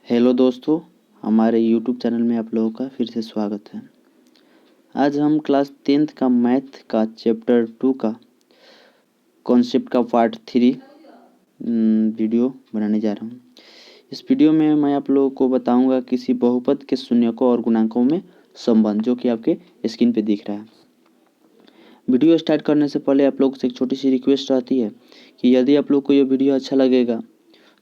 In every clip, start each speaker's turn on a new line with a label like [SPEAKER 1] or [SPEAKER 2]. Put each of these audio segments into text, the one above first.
[SPEAKER 1] Hello दोस्तों, हमारे YouTube channel में आप लोगों का फिर से स्वागत है। आज हम क्लास 10th का मैथ का चैप्टर 2 का कॉन्सेप्ट का पार्ट 3 वीडियो बनाने जा रहा हूँ। इस वीडियो में मैं आप लोगों को बताऊंगा किसी बहुपद के शून्यकों और गुणांकों में संबंध, जो कि आपके स्क्रीन पे दिख रहा है। वीडियो स्टार्ट करने से पहले आप लोगों से एक छोटी सी रिक्वेस्ट रहती है कि यदि आप लोग को ये वीडियो अच्छा लगेगा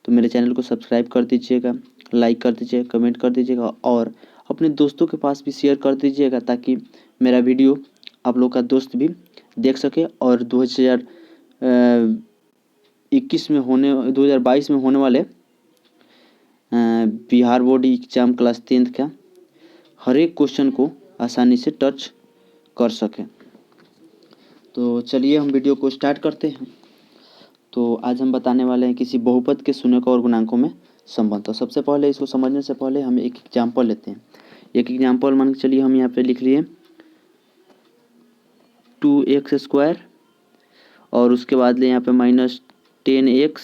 [SPEAKER 1] तो मेरे चैनल को सब्सक्राइब कर दीजिएगा, लाइक कर दीजिएगा, कमेंट कर दीजिएगा और अपने दोस्तों के पास भी शेयर कर दीजिएगा, ताकि मेरा वीडियो आप लोग का दोस्त भी देख सके और 2022 में होने वाले Bihar board exam class 10th का हर एक क्वेश्चन को आसानी से टच कर सके। तो चलिए हम वीडियो को स्टार्ट करते हैं। तो आज हम बताने वाले हैं किसी बहुपद के शून्यकों और गुणांकों में संबंध। तो सबसे पहले इसको समझने से पहले हम एक एग्जाम्पल लेते हैं। एक एग्जाम्पल मान के चलिए हम यहाँ पे लिख लिए 2x² और उसके बाद ले यहाँ पे -10x।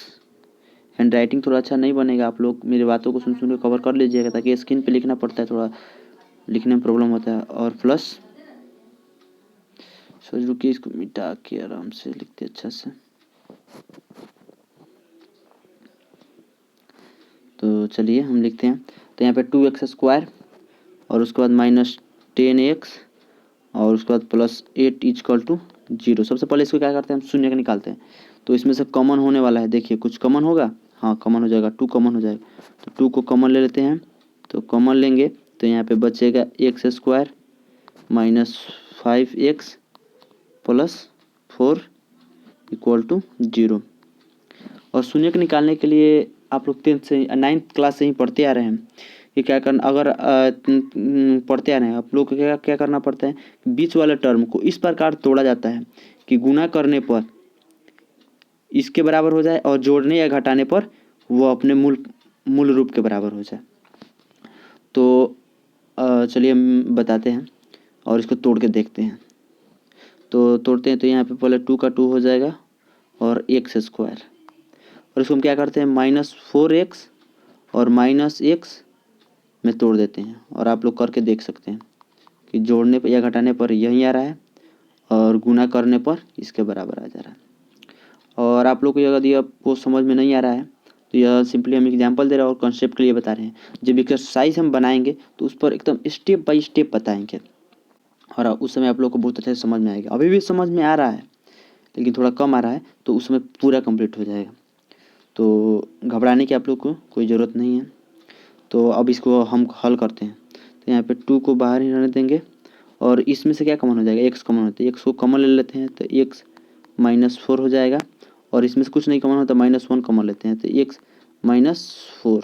[SPEAKER 1] हैंड राइटिंग थोड़ा अच्छा नहीं बनेगा, आप लोग मेरी बातों को सुन सुन के कवर कर लीजिएगा, ताकि स्क्रीन पे लिखना पड़ता है, थोड़ा लिखने में प्रॉब्लम होता है। और प्लस सोच रुकिए, इसको मिटा के आराम से लिखते अच्छा से। तो चलिए हम लिखते हैं। तो यहाँ पे 2x² और उसके बाद -10x और उसके बाद +8 = 0। सबसे पहले इसको क्या करते हैं, हम शून्य का निकालते हैं। तो इसमें से कॉमन होने वाला है, देखिए कुछ कॉमन होगा, हाँ कॉमन हो जाएगा, 2 कॉमन हो जाएगा। तो 2 को कॉमन ले लेते हैं। तो कॉमन लेंगे तो यहाँ पे बचेगा x² -5x + 4 = 0। और शून्य को निकालने के लिए आप लोग 9th क्लास से ही पढ़ते आ रहे हैं कि क्या करना। अगर पढ़ते आ रहे हैं आप लोग को क्या करना पड़ता है, बीच वाले टर्म को इस प्रकार तोड़ा जाता है कि गुना करने पर इसके बराबर हो जाए और जोड़ने या घटाने पर वो अपने मूल रूप के बराबर हो जाए। तो चलिए हम बताते हैं और इसको तोड़ के देखते हैं। तो तोड़ते हैं तो यहाँ पे पहले 2 का 2 हो जाएगा और x², और इसको हम क्या करते हैं -4x और -x में तोड़ देते हैं। और आप लोग करके देख सकते हैं कि जोड़ने पर या घटाने पर यही आ रहा है और गुना करने पर इसके बराबर आ जा रहा है। और आप लोग को यदि आपको समझ में नहीं आ रहा है तो यह सिंपली हम एग्जांपल दे रहे हैं और कॉन्सेप्ट के लिए बता रहे हैं। जब एक्सरसाइज हम बनाएंगे तो उस पर एकदम स्टेप बाय स्टेप बताएंगे और उस समय आप लोग को बहुत अच्छे से समझ में आएगा। अभी भी समझ में आ रहा है लेकिन थोड़ा कम आ रहा है, तो उसमें पूरा कंप्लीट हो जाएगा। तो घबराने की आप लोग को कोई ज़रूरत नहीं है। तो अब इसको हम हल करते हैं। तो यहाँ पे 2 को बाहर ही रहने देंगे और इसमें से क्या कॉमन हो जाएगा, x कॉमन होता है। x को कॉमन ले लेते हैं तो x -4 हो जाएगा और इसमें से कुछ नहीं कॉमन होता, -1 कॉमन लेते हैं तो x -4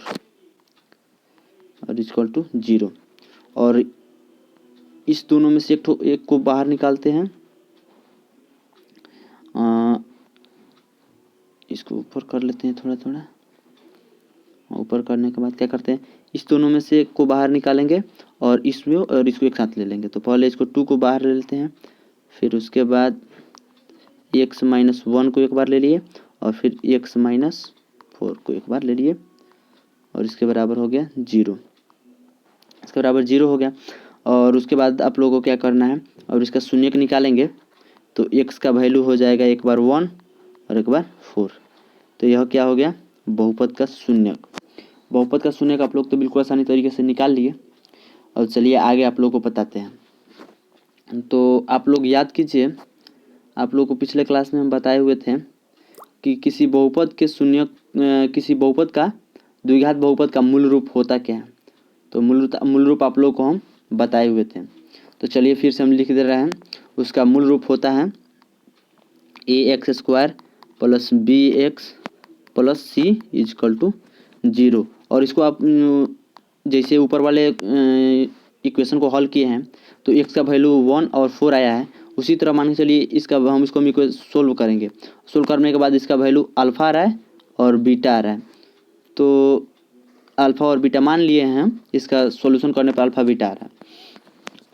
[SPEAKER 1] और = 0। और इस दोनों में से एक को बाहर निकालते हैं। इसको ऊपर कर लेते हैं, थोड़ा थोड़ा ऊपर करने के बाद क्या करते हैं, इस दोनों में से एक को बाहर निकालेंगे और इसको एक साथ ले लेंगे। तो पहले इसको 2 को बाहर ले लेते हैं, फिर उसके बाद x -1 को एक बार ले लिए और फिर x -4 को एक बार ले लिए और इसके बराबर हो गया 0। इसके बराबर 0 हो गया। और उसके बाद आप लोगों को क्या करना है, और इसका शून्य को निकालेंगे तो x का वैल्यू हो जाएगा एक बार 1 और एक बार 4। तो यह क्या हो गया, बहुपद का शून्यक। बहुपद का शून्यक आप लोग तो बिल्कुल आसानी तरीके से निकाल लिए। और चलिए आगे आप लोग को बताते हैं। तो आप लोग याद कीजिए, आप लोग को पिछले क्लास में हम बताए हुए थे कि किसी बहुपद का द्विघात बहुपद का मूल रूप होता क्या है। तो मूल रूप आप लोग को हम बताए हुए थे। तो चलिए फिर से हम लिख दे रहे हैं। उसका मूल रूप होता है ax² + bx + c = 0। और इसको आप जैसे ऊपर वाले इक्वेशन को हल किए हैं तो x का वैल्यू 1 और 4 आया है, उसी तरह मान के चलिए हम इसको सोल्व करेंगे। सोल्व करने के बाद इसका वैल्यू अल्फ़ा आ रहा है और बीटा आ रहा है। तो अल्फ़ा और बीटा मान लिए हैं, इसका सॉल्यूशन करने पर अल्फ़ा बीटा आ रहा है।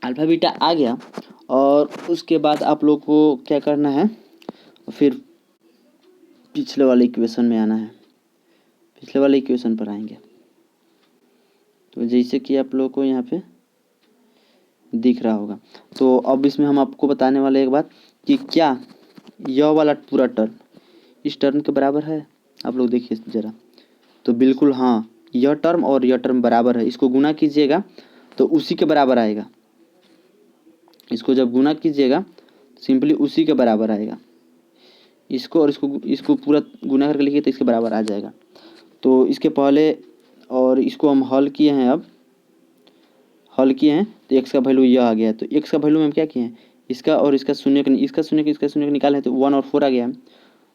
[SPEAKER 1] अल्फ़ा बीटा आ गया और उसके बाद आप लोग को क्या करना है, फिर पिछले वाले इक्वेशन में आना है। पिछले वाले इक्वेशन पर आएंगे। तो जैसे कि आप लोगों को यहाँ पे दिख रहा होगा। तो अब इसमें हम आपको बताने वाले एक बात कि क्या यह वाला पूरा टर्म इस टर्म के बराबर है। आप लोग देखिए ज़रा, तो बिल्कुल हाँ, यह टर्म और यह टर्म बराबर है। इसको गुना कीजिएगा तो उसी के बराबर आएगा। इसको जब गुना कीजिएगा सिंपली उसी के बराबर आएगा। इसको और इसको पूरा गुना करके लिखिए तो इसके बराबर आ जाएगा। तो इसके पहले और इसको हम हल किए हैं, अब हल किए हैं तो एक्स का वैल्यू यह आ गया है। तो एक्स का वैल्यू में हम क्या किए हैं, इसका और इसका शून्य इसका शून्य निकाले हैं तो 1 और 4 आ गया है।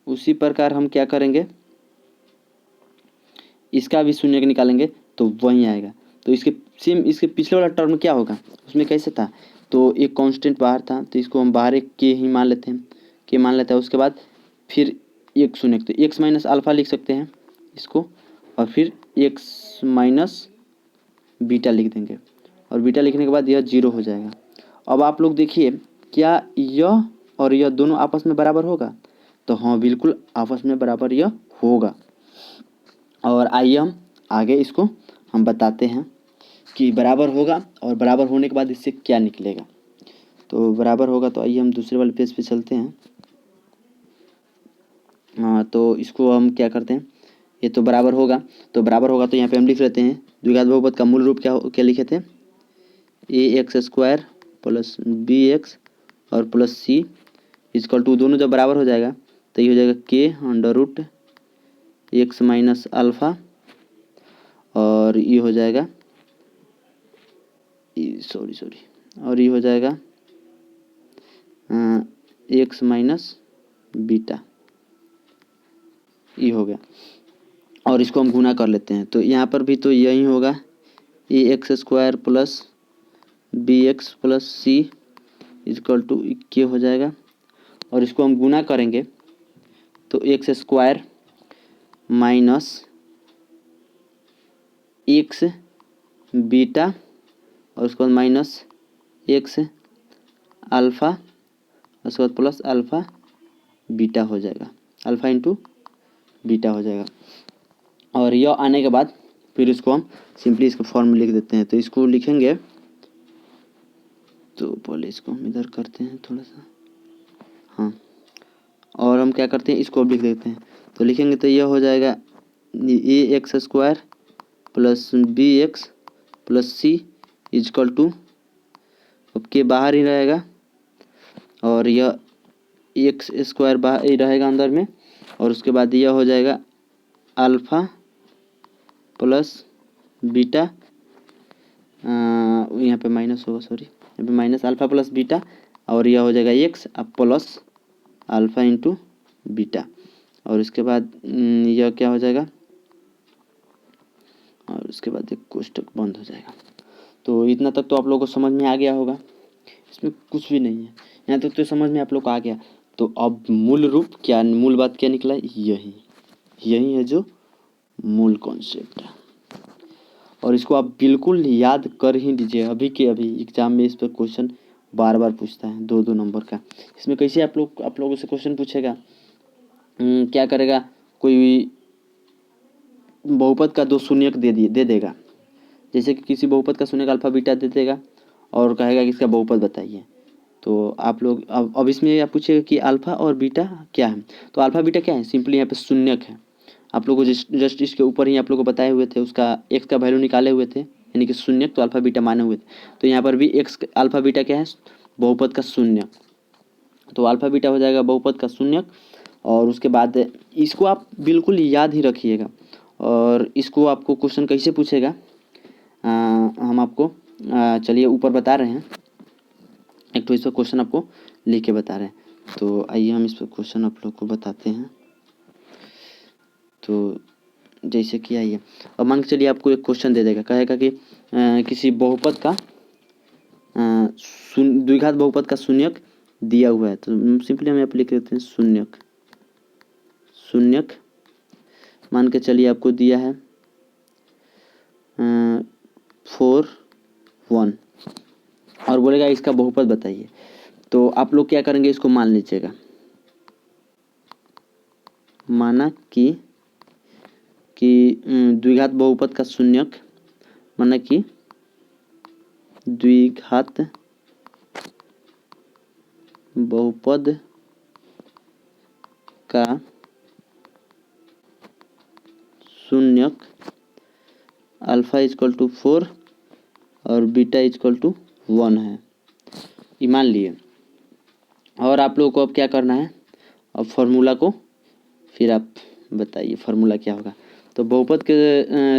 [SPEAKER 1] उसी प्रकार हम क्या करेंगे, इसका भी शून्य निकालेंगे तो वही आएगा। तो इसके सेम इसके पिछले वाला टर्म क्या होगा, उसमें कैसे था, तो एक कांस्टेंट बाहर था तो इसको हम बाहर एक के ही मान लेते हैं, के मान लेते हैं। उसके बाद फिर एक शून्य, तो एक्स माइनस अल्फ़ा लिख सकते हैं इसको, और फिर एक्स माइनस बीटा लिख देंगे, और बीटा लिखने के बाद यह 0 हो जाएगा। अब आप लोग देखिए, क्या यह और यह दोनों आपस में बराबर होगा, तो हाँ बिल्कुल आपस में बराबर यह होगा। और आइए हम आगे इसको हम बताते हैं कि बराबर होगा, और बराबर होने के बाद इससे क्या निकलेगा। तो बराबर होगा तो आइए हम दूसरे वाले पेज पे चलते हैं। हाँ, तो इसको हम क्या करते हैं, ये तो बराबर होगा, तो बराबर होगा तो यहाँ पे हम लिख लेते हैं द्विघात बहुपद का मूल रूप क्या लिखे थे, ax² प्लस bx और प्लस c इजकल टू, दोनों जब बराबर हो जाएगा तो ये हो जाएगा k √x माइनस अल्फ़ा, और ये हो जाएगा सॉरी और ये हो जाएगा x माइनस बीटा, ये हो गया। और इसको हम गुना कर लेते हैं तो यहाँ पर भी तो यही होगा, ax² plus bx plus c is equal to के हो जाएगा। और इसको हम गुना करेंगे तो x² माइनस x बीटा और उसके बाद माइनस x अल्फ़ा, उसके बाद प्लस अल्फ़ा बीटा हो जाएगा, अल्फ़ा इंटू बीटा हो जाएगा। और यह आने के बाद फिर इसको हम सिंपली इसको फॉर्म में लिख देते हैं। तो इसको लिखेंगे, तो पहले इसको हम इधर करते हैं थोड़ा सा, हाँ, और हम क्या करते हैं इसको लिख देते हैं। तो लिखेंगे तो यह हो जाएगा ax² plus bx plus c is equal to, अब के बाहर ही रहेगा और यह x² बाहर ही रहेगा अंदर में, और उसके बाद यह हो जाएगा अल्फ़ा प्लस बीटा, यहाँ पे माइनस होगा, सॉरी यहाँ पे माइनस अल्फ़ा प्लस बीटा, और यह हो जाएगा x अब प्लस अल्फ़ा इंटू बीटा, और उसके बाद यह क्या हो जाएगा, और उसके बाद एक कोष्टक बंद हो जाएगा। तो इतना तक तो आप लोगों को समझ में आ गया होगा, इसमें कुछ भी नहीं है, यहाँ तक तो समझ में आप लोग को आ गया। तो अब मूल रूप क्या, मूल बात क्या निकला, यही है जो मूल कॉन्सेप्ट है। और इसको आप बिल्कुल याद कर ही लीजिए, अभी के अभी एग्जाम में इस पर क्वेश्चन बार बार पूछता है 2-2 नंबर का। इसमें कैसे आप लोगों से क्वेश्चन पूछेगा, क्या करेगा, कोई बहुपद का 2 शून्यक दे देगा, जैसे कि किसी बहुपद का शून्यक अल्फा बीटा दे देगा और कहेगा कि इसका बहुपद बताइए। तो आप लोग अब इसमें आप पूछेगा कि अल्फ़ा और बीटा क्या है, तो अल्फ़ा बीटा क्या है, सिंपली यहाँ पे शून्यक है। आप लोगों को जस्ट इसके ऊपर ही आप लोग को बताए हुए थे, उसका एक्स का वैल्यू निकाले हुए थे, यानी कि शून्यक, तो अल्फ़ा बीटा माने हुए थे। तो यहाँ पर भी एक्स अल्फ़ा बीटा क्या है, बहुपद का शून्यक, तो अल्फ़ा बीटा हो जाएगा बहुपद का शून्यक। और उसके बाद इसको आप बिल्कुल याद ही रखिएगा। और इसको आपको क्वेश्चन कैसे पूछेगा, हम आपको चलिए ऊपर बता रहे हैं, एक तो इस पर क्वेश्चन आपको लिख के बता रहे हैं। तो आइए हम इस पर क्वेश्चन आप लोग को बताते हैं। तो जैसे कि आइए, अब मान के चलिए आपको एक क्वेश्चन दे देगा, कहेगा कि किसी बहुपद का द्विघात बहुपद का शून्यक दिया हुआ है। तो सिंपली हम यहाँ पे लिख देते हैं शून्यक मान के चलिए आपको दिया है 4 1, और बोलेगा इसका बहुपद बताइए। तो आप लोग क्या करेंगे, इसको मान लीजिएगा, माना कि द्विघात बहुपद का शून्यक माना कि द्विघात बहुपद का शून्यक अल्फा इजकल टू 4 और बीटा इजकल टू 1 है, ये मान लिए। और आप लोगों को अब क्या करना है, अब फॉर्मूला को फिर आप बताइए फार्मूला क्या होगा। तो बहुपद के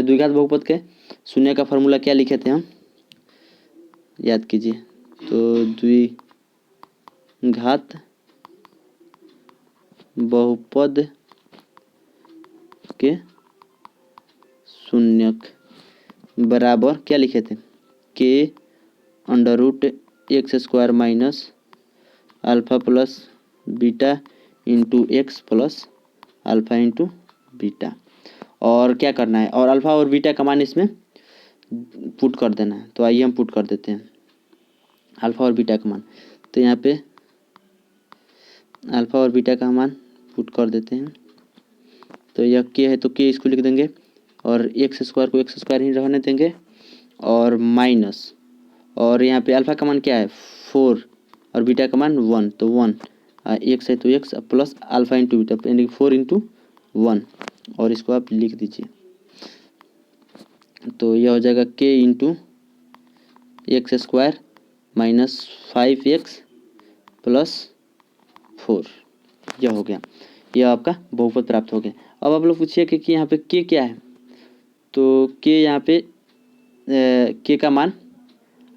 [SPEAKER 1] द्विघात बहुपद के शून्य का फार्मूला क्या लिखे थे हम, याद कीजिए। तो द्विघात बहुपद के शून्यक बराबर क्या लिखे थे, के under root x square minus alpha plus beta into x plus alpha into beta. और क्या करना है, और अल्फा और बीटा का मान इसमें पुट कर देना है। तो आइए हम पुट कर देते हैं अल्फा और बीटा का मान। तो यहाँ पे अल्फा और बीटा का मान पुट कर देते हैं। तो यह के है तो के इसको लिख देंगे और एक्स स्क्वायर को एक्स स्क्वायर ही रहने देंगे और माइनस, और यहाँ पे अल्फा का मान क्या है 4 और बीटा का मान 1, तो 1 एक्स है तो x plus alpha into beta यानी 4 इंटू 1, और इसको आप लिख दीजिए। तो यह हो जाएगा के into x square minus 5x plus 4, यह हो गया, यह आपका बहुपद प्राप्त हो गया। अब आप लोग पूछिए कि यहाँ पे के क्या है, तो के यहाँ पे के का मान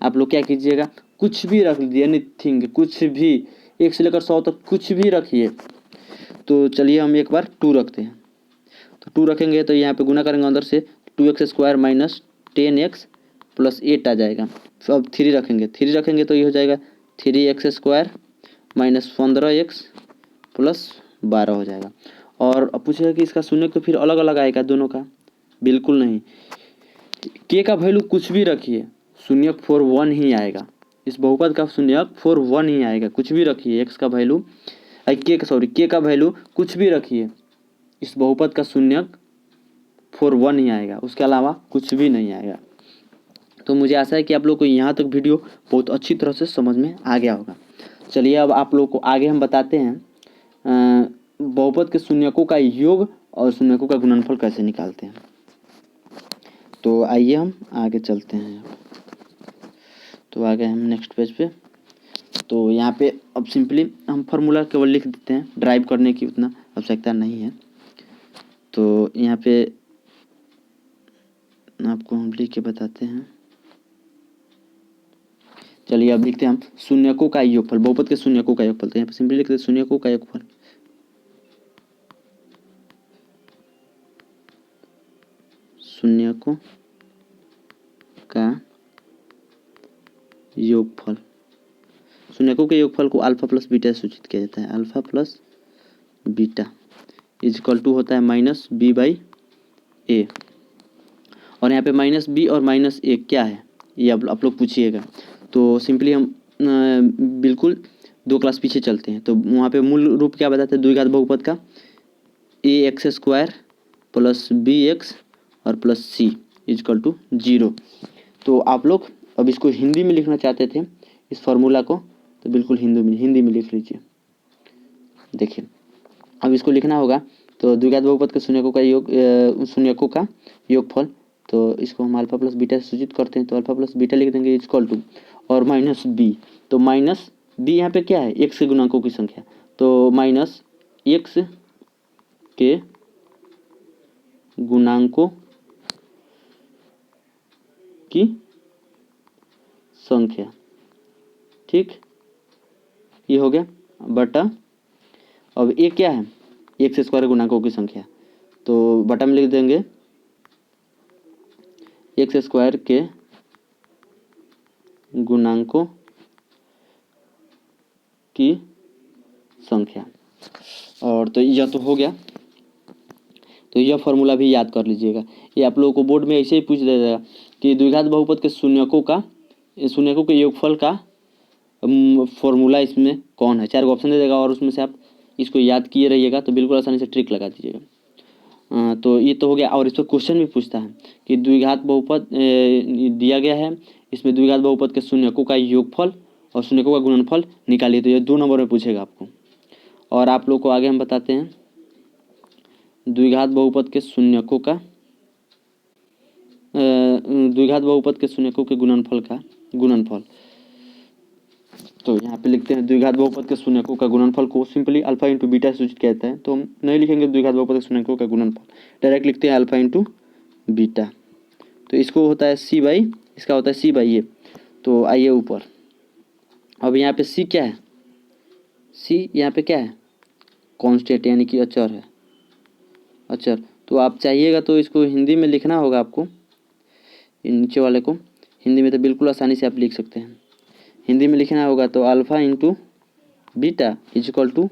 [SPEAKER 1] आप लोग क्या कीजिएगा, कुछ भी रख लीजिए, एनीथिंग, कुछ भी 1 से लेकर 100 तक कुछ भी रखिए। तो चलिए हम एक बार 2 रखते हैं। तो 2 रखेंगे तो यहाँ पे गुना करेंगे अंदर से 2x square minus 10x plus 8 आ जाएगा। अब 3 रखेंगे तो ये हो जाएगा 3x square minus 15x plus 12 हो जाएगा। और अब पूछेगा कि इसका शून्य तो फिर अलग अलग आएगा दोनों का, बिल्कुल नहीं, के का वैल्यू कुछ भी रखिए, शून्यक 4 1 ही आएगा। इस बहुपद का शून्यक 4 1 ही आएगा, कुछ भी रखिए एक्स का वैल्यू के का वैल्यू कुछ भी रखिए, इस बहुपद का शून्यक 4 1 ही आएगा, उसके अलावा कुछ भी नहीं आएगा। तो मुझे आशा है कि आप लोग को यहाँ तक वीडियो बहुत अच्छी तरह से समझ में आ गया होगा। चलिए अब आप लोग को आगे हम बताते हैं बहुपद के शून्यकों का योग और शून्यकों का गुणनफल कैसे निकालते हैं। तो आइए हम आगे चलते हैं। तो आ गए हम नेक्स्ट पेज पे। तो यहाँ पे अब सिंपली हम फार्मूला केवल लिख देते हैं, ड्राइव करने की उतना आवश्यकता नहीं है। तो यहाँ पे आपको हम लिख के बताते हैं। चलिए अब लिखते हैं हम शून्यकों का योगफल, बहुपद के शून्यकों का योगफल। तो यहाँ पे सिंपली लिखते हैं शून्यकों का योगफल, शून्यकों का योगफल। शून्यकों के योगफल को अल्फा प्लस बीटा से सूचित किया जाता है। Alpha plus beta is equal to होता है माइनस बी बाई ए। और यहाँ पे माइनस बी और माइनस ए क्या है ये आप लोग पूछिएगा। तो सिंपली हम बिल्कुल 2 क्लास पीछे चलते हैं। तो वहाँ पे मूल रूप क्या बताते हैं द्विघात बहुपद का, A X square plus B X और प्लस सी इजकल टू 0। तो आप लोग अब इसको हिंदी में लिखना चाहते थे इस फार्मूला को, तो बिल्कुल हिंदी में लिख लीजिए। देखिए अब इसको लिखना होगा। तो द्विघात बहुपद के शून्यकों का योगफल, तो इसको हम अल्फा प्लस बीटा से सूचित करते हैं। तो अल्फा प्लस बीटा लिख देंगे इजकल टू और माइनस बी। तो माइनस बी यहाँ पे क्या है, एक्स के गुणांकों की संख्या, तो माइनस एक्स के गुणांकों की संख्या, ठीक, ये हो गया बटा। अब ए क्या है, एक्स स्क्वायर गुणांकों की संख्या, तो बटा में लिख देंगे एक्स स्क्वायर के गुणांकों की संख्या। और तो यह तो हो गया। तो यह फॉर्मूला भी याद कर लीजिएगा, ये आप लोगों को बोर्ड में ऐसे ही पूछ देगा कि द्विघात बहुपद के शून्यकों के योगफल का फॉर्मूला इसमें कौन है। 4 ऑप्शन दे देगा और उसमें से आप इसको याद किए रहिएगा तो बिल्कुल आसानी से ट्रिक लगा दीजिएगा। तो ये तो हो गया। और इस पर क्वेश्चन भी पूछता है कि द्विघात बहुपद दिया गया है, इसमें द्विघात बहुपद के शून्यकों का योगफल और शून्यकों का गुणनफल निकालिए। तो ये 2 नंबर में पूछेगा आपको। और आप लोग को आगे हम बताते हैं द्विघात बहुपद के शून्यकों का द्विघात बहुपद के शून्यकों के गुणनफल का गुणनफल। तो यहाँ पे लिखते हैं द्विघात बहुपद के शून्यकों का गुणनफल को सिंपली अल्फा इंटू बीटा से सूचित किया जाता है। तो हम नहीं लिखेंगे द्विघात बहुपद के शून्यकों का गुणनफल, डायरेक्ट लिखते हैं अल्फा इंटू बीटा। तो इसको होता है सी बाई, इसका होता है सी बाई ए। तो आइए ऊपर, अब यहाँ पे सी क्या है, सी यहाँ पे क्या है, कांस्टेंट यानी कि अचर है, अचर। तो आप चाहिएगा तो इसको हिंदी में लिखना होगा आपको, नीचे वाले को हिंदी में तो बिल्कुल आसानी से आप लिख सकते हैं। हिंदी में लिखना होगा तो alpha into beta is equal to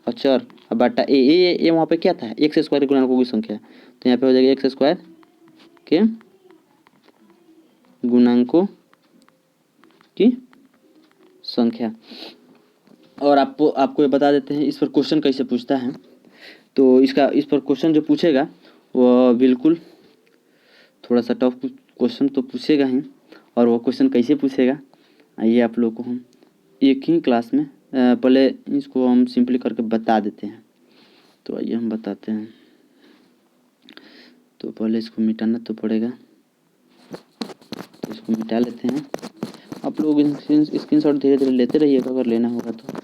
[SPEAKER 1] अचर अब बाटा ए। ए वहाँ पे क्या था, एक्स स्क्वायर के गुणनकों की संख्या। तो यहाँ पे हो जाएगा एक्स स्क्वायर के गुणांकों की संख्या। और आपको ये बता देते हैं इस पर क्वेश्चन कैसे पूछता है। तो इस पर क्वेश्चन जो पूछेगा वह बिल्कुल थोड़ा सा टफ क्वेश्चन तो पूछेगा ही। और वो क्वेश्चन कैसे पूछेगा आइए आप लोग को हम एक ही क्लास में पहले इसको हम सिंपली करके बता देते हैं। तो आइए हम बताते हैं। तो पहले इसको मिटाना तो पड़ेगा, तो इसको मिटा लेते हैं। आप लोग स्क्रीनशॉट धीरे धीरे लेते रहिएगा अगर लेना होगा तो।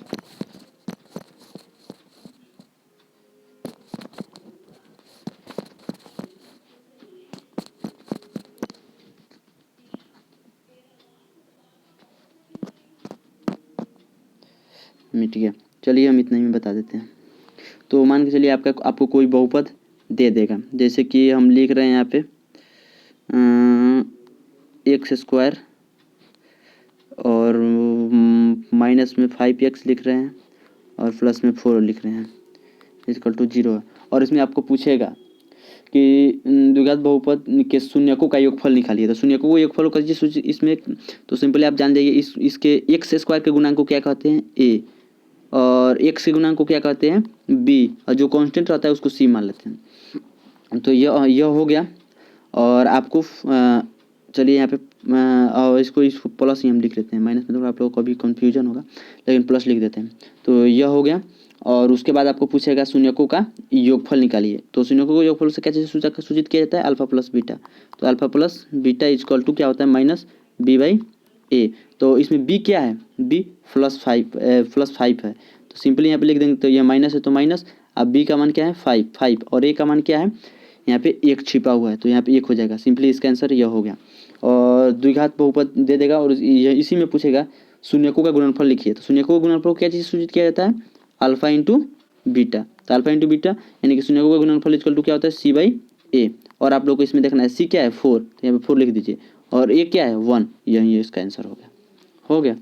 [SPEAKER 1] मिट गया, चलिए हम इतना ही में बता देते हैं। तो मान के चलिए आपको कोई बहुपद दे देगा, जैसे कि हम लिख रहे हैं यहाँ पे एक्स स्क्वायर और माइनस में 5x लिख रहे हैं और प्लस में 4 लिख रहे हैं, इक्वल टू 0 है। और इसमें आपको पूछेगा कि द्विघात बहुपद के शून्यकों का योगफल निकालिए। तो शून्यकों को योगफल कीजिए इसमें। तो सिंपली आप जान जाइए इसके एक्स स्क्वायर के गुणांक को क्या कहते हैं, ए, और एक्स के गुणांक को क्या कहते हैं, बी, और जो कांस्टेंट रहता है उसको सी मान लेते हैं। तो यह हो गया। और आपको चलिए यहाँ पे और इसको प्लस ही हम लिख लेते हैं, माइनस में तो आप लोगों को कभी कन्फ्यूजन होगा, लेकिन प्लस लिख देते हैं। तो यह हो गया। और उसके बाद आपको पूछेगा शून्यकों का योगफल निकालिए। तो शून्यकों को योगफल से क्या चीज़ सूचित किया जाता है, अल्फा प्लस बीटा। तो alpha plus beta is equal to क्या होता है, माइनस बी बाई ए। तो इसमें बी क्या है, बी +5 है। तो सिंपली यहाँ पे लिख देंगे। तो ये माइनस है तो माइनस, अब बी का मान क्या है 5 और ए का मान क्या है, यहाँ पे 1 छिपा हुआ है तो यहाँ पे 1 हो जाएगा। सिंपली इसका आंसर यह हो गया। और द्विघात बहुपद दे देगा और इसी में पूछेगा शून्यकों का गुणनफल लिखिए। तो शून्यकों का गुणनफल क्या चीज़ सूचित किया जाता है, अल्फा इंटू बीटा। तो अल्फा इंटू बीटा यानी कि शून्यकों का गुणनफल इक्वल टू क्या होता है, सी बाई ए। और आप लोग को इसमें देखना है सी क्या है 4, तो यहाँ पे 4 लिख दीजिए, और ए क्या है 1। यही इसका आंसर हो गया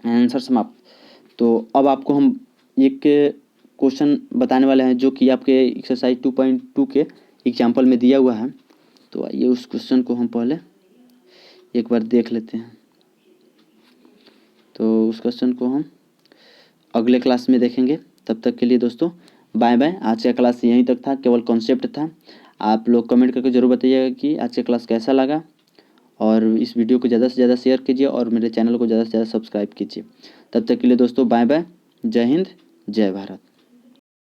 [SPEAKER 1] आंसर समाप्त। तो अब आपको हम एक क्वेश्चन बताने वाले हैं जो कि आपके एक्सरसाइज 2.2 के एग्जाम्पल में दिया हुआ है। तो आइए उस क्वेश्चन को हम पहले एक बार देख लेते हैं। तो उस क्वेश्चन को हम अगले क्लास में देखेंगे। तब तक के लिए दोस्तों बाय बाय। आज का क्लास यहीं तक था, केवल कॉन्सेप्ट था। आप लोग कमेंट करके ज़रूर बताइएगा कि आज का क्लास कैसा लगा, और इस वीडियो को ज़्यादा से ज़्यादा शेयर कीजिए और मेरे चैनल को ज़्यादा से ज़्यादा सब्सक्राइब कीजिए। तब तक के लिए दोस्तों बाय बाय, जय हिंद, जय भारत।